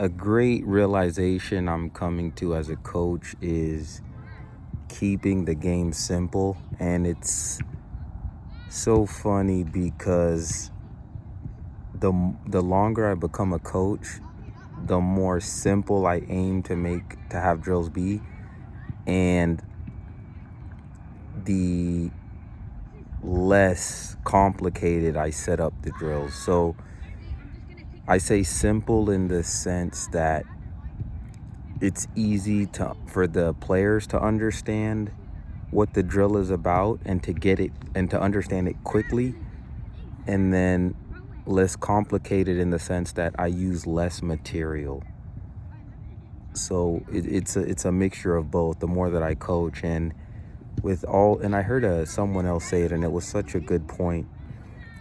A great realization I'm coming to as a coach is keeping the game simple. And it's so funny because the longer I become a coach, the more simple I aim to have drills be, and the less complicated I set up the drills. So I say simple in the sense that it's easy for the players to understand what the drill is about and to get it and to understand it quickly, and then less complicated in the sense that I use less material. So it's a mixture of both. The more that I coach, and I heard someone else say it, and it was such a good point.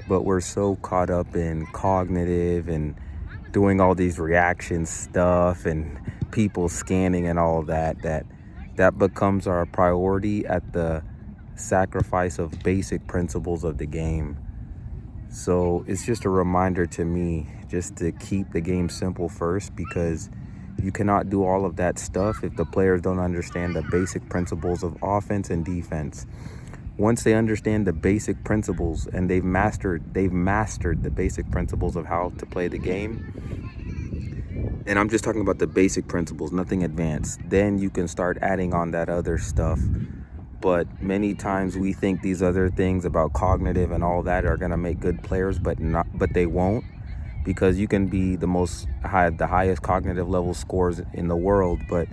But we're so caught up in cognitive and doing all these reaction stuff and people scanning and all that becomes our priority at the sacrifice of basic principles of the game. So it's just a reminder to me just to keep the game simple first, because you cannot do all of that stuff if the players don't understand the basic principles of offense and defense. Once they understand the basic principles and they've mastered the basic principles of how to play the game, and I'm just talking about the basic principles, nothing advanced, then you can start adding on that other stuff. But many times we think these other things about cognitive and all that are going to make good players, but they won't, because you can be the highest cognitive level scores in the world, but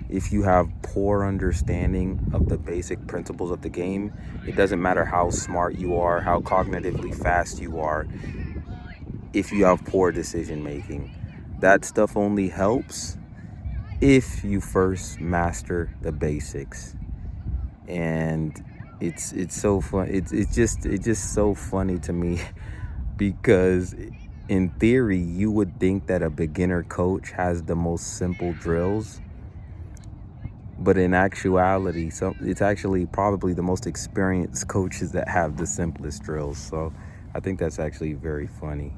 if you have poor understanding of the basic principles of the game, it doesn't matter how smart you are, how cognitively fast you are, if you have poor decision making. That stuff only helps if you first master the basics. And it's so fun. It's just so funny to me because in theory you would think that a beginner coach has the most simple drills, but in actuality, it's actually probably the most experienced coaches that have the simplest drills. So I think that's actually very funny.